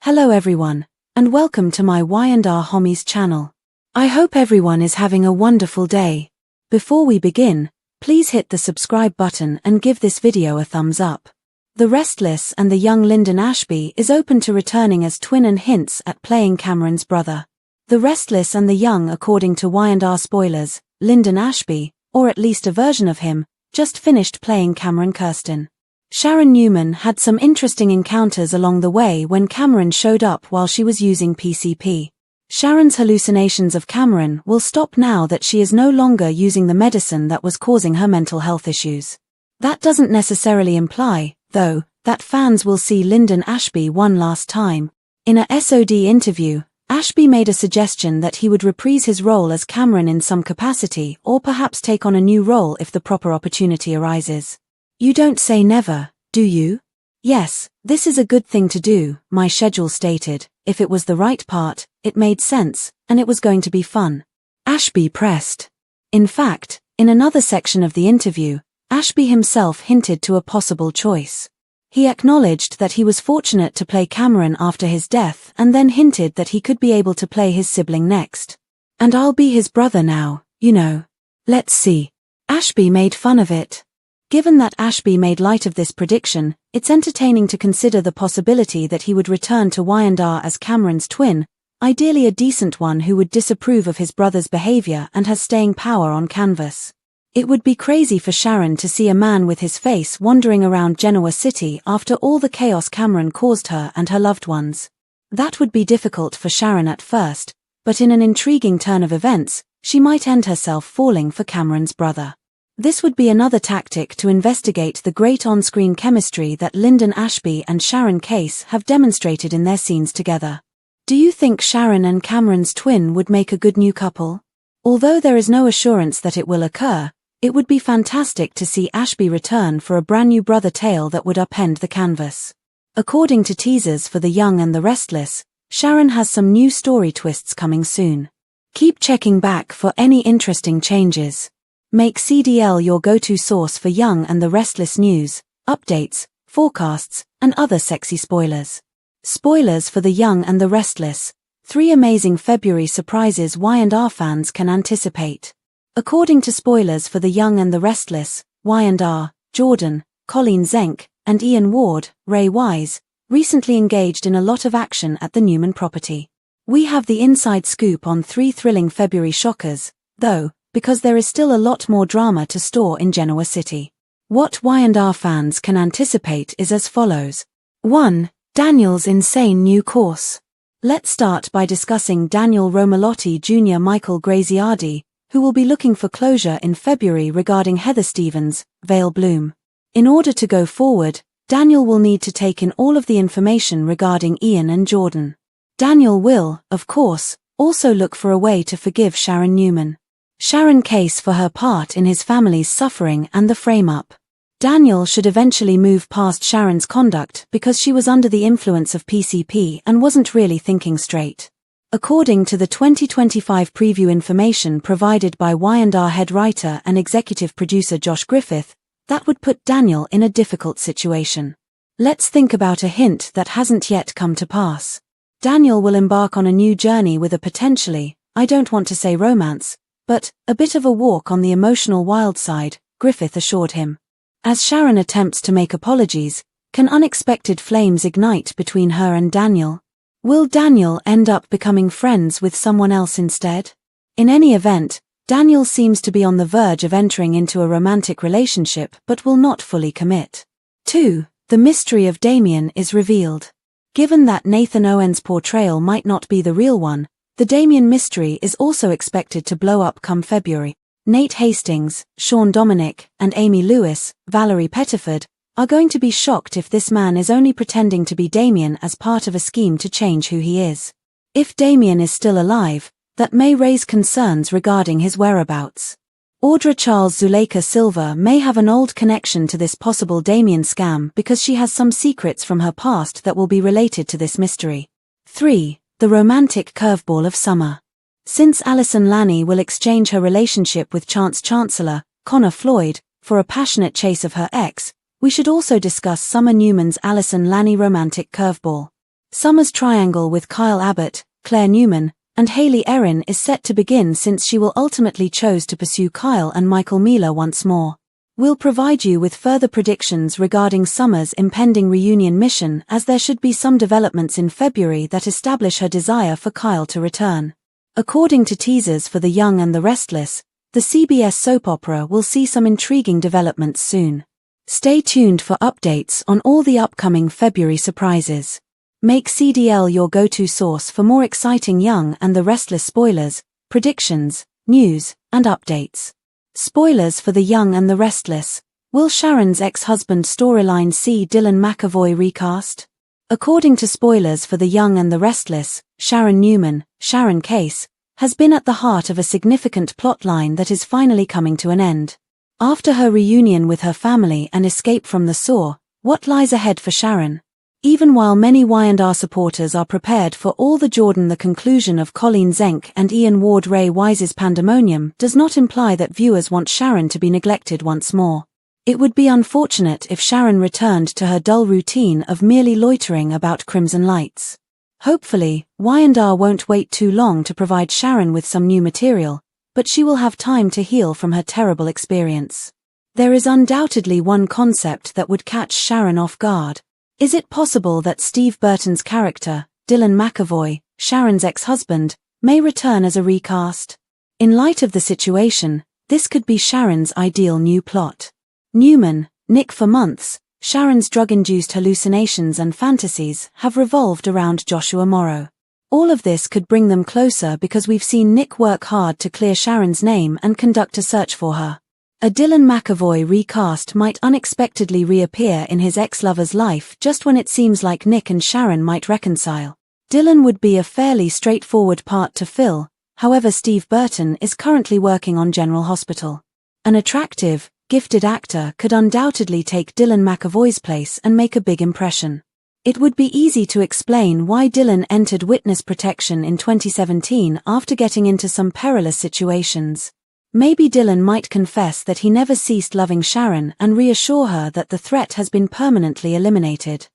Hello everyone, and welcome to my Y&R Homies channel. I hope everyone is having a wonderful day. Before we begin, please hit the subscribe button and give this video a thumbs up. The Restless and the young Linden Ashby is open to returning as twin and hints at playing Cameron's brother. The Restless and the young, according to Y&R spoilers, Linden Ashby, or at least a version of him, just finished playing Cameron Kirsten. Sharon Newman had some interesting encounters along the way when Cameron showed up while she was using PCP. Sharon's hallucinations of Cameron will stop now that she is no longer using the medicine that was causing her mental health issues. That doesn't necessarily imply, though, that fans will see Linden Ashby one last time. In a SOD interview, Ashby made a suggestion that he would reprise his role as Cameron in some capacity or perhaps take on a new role if the proper opportunity arises. You don't say never, do you? Yes, this is a good thing to do, my schedule stated. If it was the right part, it made sense, and it was going to be fun. Ashby pressed. In fact, in another section of the interview, Ashby himself hinted to a possible choice. He acknowledged that he was fortunate to play Cameron after his death and then hinted that he could be able to play his sibling next. And I'll be his brother now, you know. Let's see. Ashby made fun of it. Given that Ashby made light of this prediction, it's entertaining to consider the possibility that he would return to Y&R as Cameron's twin, ideally a decent one who would disapprove of his brother's behavior and has staying power on canvas. It would be crazy for Sharon to see a man with his face wandering around Genoa City after all the chaos Cameron caused her and her loved ones. That would be difficult for Sharon at first, but in an intriguing turn of events, she might end herself falling for Cameron's brother. This would be another tactic to investigate the great on-screen chemistry that Linden Ashby and Sharon Case have demonstrated in their scenes together. Do you think Sharon and Cameron's twin would make a good new couple? Although there is no assurance that it will occur, it would be fantastic to see Ashby return for a brand new brother tale that would upend the canvas. According to teasers for The Young and the Restless, Sharon has some new story twists coming soon. Keep checking back for any interesting changes. Make CDL your go-to source for Young and the Restless news, updates, forecasts, and other sexy spoilers. Spoilers for The Young and the Restless. 3 amazing February surprises Y&R fans can anticipate. According to spoilers for The Young and the Restless, Y&R, Jordan, Colleen Zenk, and Ian Ward, Ray Wise, recently engaged in a lot of action at the Newman property. We have the inside scoop on 3 thrilling February shockers, though, because there is still a lot more drama to store in Genoa City. What Y&R fans can anticipate is as follows. 1. Daniel's insane new course. Let's start by discussing Daniel Romalotti Jr. Michael Graziardi, who will be looking for closure in February regarding Heather Stevens, Vale Bloom. In order to go forward, Daniel will need to take in all of the information regarding Ian and Jordan. Daniel will, of course, also look for a way to forgive Sharon Newman. Sharon Case for her part in his family's suffering and the frame-up. Daniel should eventually move past Sharon's conduct because she was under the influence of PCP and wasn't really thinking straight. According to the 2025 preview information provided by Y&R head writer and executive producer Josh Griffith, that would put Daniel in a difficult situation. Let's think about a hint that hasn't yet come to pass. Daniel will embark on a new journey with a potentially, I don't want to say romance, but a bit of a walk on the emotional wild side, Griffith assured him. As Sharon attempts to make apologies, can unexpected flames ignite between her and Daniel? Will Daniel end up becoming friends with someone else instead? In any event, Daniel seems to be on the verge of entering into a romantic relationship but will not fully commit. 2. The mystery of Damien is revealed. Given that Nathan Owen's portrayal might not be the real one, the Damien mystery is also expected to blow up come February. Nate Hastings, Sean Dominic, and Amy Lewis, Valerie Pettiford, are going to be shocked if this man is only pretending to be Damien as part of a scheme to change who he is. If Damien is still alive, that may raise concerns regarding his whereabouts. Audra Charles Zuleika Silva may have an old connection to this possible Damien scam because she has some secrets from her past that will be related to this mystery. 3. The romantic curveball of summer. Since Alison Lanny will exchange her relationship with Chance Chancellor, Connor Floyd, for a passionate chase of her ex, we should also discuss Summer Newman's Alison Lanny romantic curveball. Summer's triangle with Kyle Abbott, Claire Newman, and Hayley Erin is set to begin since she will ultimately choose to pursue Kyle and Michael Miller once more. We'll provide you with further predictions regarding Summer's impending reunion mission, as there should be some developments in February that establish her desire for Kyle to return. According to teasers for The Young and the Restless, the CBS soap opera will see some intriguing developments soon. Stay tuned for updates on all the upcoming February surprises. Make CDL your go-to source for more exciting Young and the Restless spoilers, predictions, news, and updates. Spoilers for The Young and the Restless. Will Sharon's ex-husband storyline see Dylan McAvoy recast? According to spoilers for The Young and the Restless, Sharon Newman, Sharon Case, has been at the heart of a significant plotline that is finally coming to an end. After her reunion with her family and escape from the Saw, what lies ahead for Sharon? Even while many Y&R supporters are prepared for all the Jordan, the conclusion of Colleen Zenk and Ian Ward Ray Wise's pandemonium does not imply that viewers want Sharon to be neglected once more. It would be unfortunate if Sharon returned to her dull routine of merely loitering about Crimson Lights. Hopefully, Y&R won't wait too long to provide Sharon with some new material, but she will have time to heal from her terrible experience. There is undoubtedly one concept that would catch Sharon off guard. Is it possible that Steve Burton's character, Dylan McAvoy, Sharon's ex-husband, may return as a recast? In light of the situation, this could be Sharon's ideal new plot. Newman, Nick. For months, Sharon's drug-induced hallucinations and fantasies have revolved around Joshua Morrow. All of this could bring them closer because we've seen Nick work hard to clear Sharon's name and conduct a search for her. A Dylan McAvoy recast might unexpectedly reappear in his ex-lover's life just when it seems like Nick and Sharon might reconcile. Dylan would be a fairly straightforward part to fill, however Steve Burton is currently working on General Hospital. An attractive, gifted actor could undoubtedly take Dylan McAvoy's place and make a big impression. It would be easy to explain why Dylan entered witness protection in 2017 after getting into some perilous situations. Maybe Dylan might confess that he never ceased loving Sharon and reassure her that the threat has been permanently eliminated.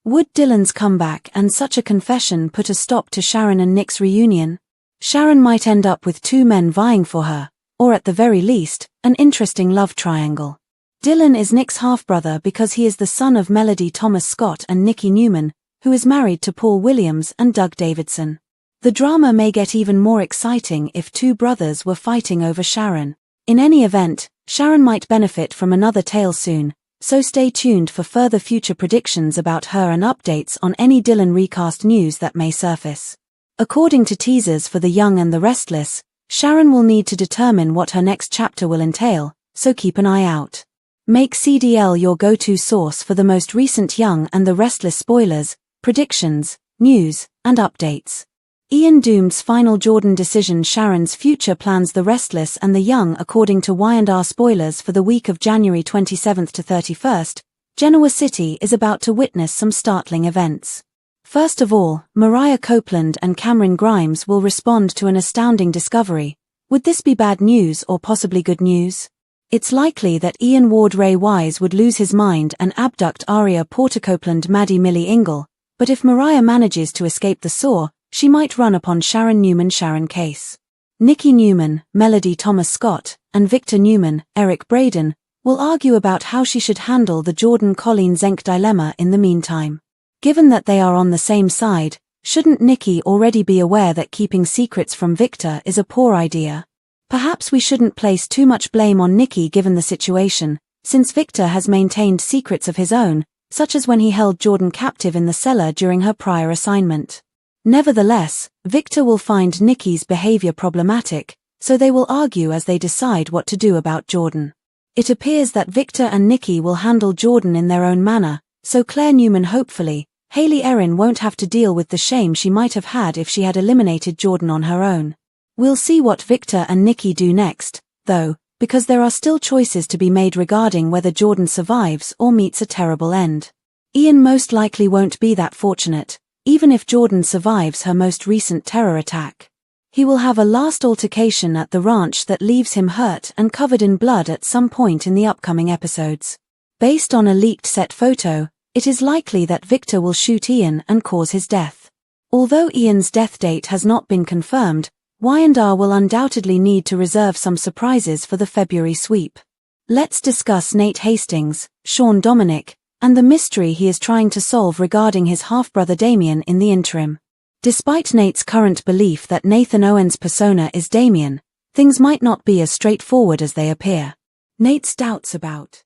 Would Dylan's comeback and such a confession put a stop to Sharon and Nick's reunion? Sharon might end up with two men vying for her, or at the very least, an interesting love triangle. Dylan is Nick's half-brother because he is the son of Melody Thomas Scott and Nikki Newman, who is married to Paul Williams and Doug Davidson. The drama may get even more exciting if two brothers were fighting over Sharon. In any event, Sharon might benefit from another tale soon, so stay tuned for further future predictions about her and updates on any Dylan recast news that may surface. According to teasers for The Young and the Restless, Sharon will need to determine what her next chapter will entail, so keep an eye out. Make CDL your go-to source for the most recent Young and the Restless spoilers, predictions, news, and updates. Ian Doom's final Jordan decision. Sharon's future plans. The Restless and the Young. According to Y&R spoilers for the week of January 27th to 31st, Genoa City is about to witness some startling events. First of all, Mariah Copeland and Cameron Grimes will respond to an astounding discovery. Would this be bad news or possibly good news? It's likely that Ian Ward Ray Wise would lose his mind and abduct Aria Porter Copeland Maddie Millie Ingle, but if Mariah manages to escape the Saw, she might run upon Sharon Newman Sharon Case. Nikki Newman, Melody Thomas Scott, and Victor Newman, Eric Braeden, will argue about how she should handle the Jordan Colleen Zenk dilemma in the meantime. Given that they are on the same side, shouldn't Nikki already be aware that keeping secrets from Victor is a poor idea? Perhaps we shouldn't place too much blame on Nikki given the situation, since Victor has maintained secrets of his own, such as when he held Jordan captive in the cellar during her prior assignment. Nevertheless, Victor will find Nikki's behavior problematic, so they will argue as they decide what to do about Jordan. It appears that Victor and Nikki will handle Jordan in their own manner, so Claire Newman hopefully, Hayley Erin won't have to deal with the shame she might have had if she had eliminated Jordan on her own. We'll see what Victor and Nikki do next, though, because there are still choices to be made regarding whether Jordan survives or meets a terrible end. Ian most likely won't be that fortunate, even if Jordan survives her most recent terror attack. He will have a last altercation at the ranch that leaves him hurt and covered in blood at some point in the upcoming episodes. Based on a leaked set photo, it is likely that Victor will shoot Ian and cause his death. Although Ian's death date has not been confirmed, Y&R will undoubtedly need to reserve some surprises for the February sweep. Let's discuss Nate Hastings, Sean Dominic, and the mystery he is trying to solve regarding his half-brother Damien in the interim. Despite Nate's current belief that Nathan Owen's persona is Damien, things might not be as straightforward as they appear. Nate's doubts about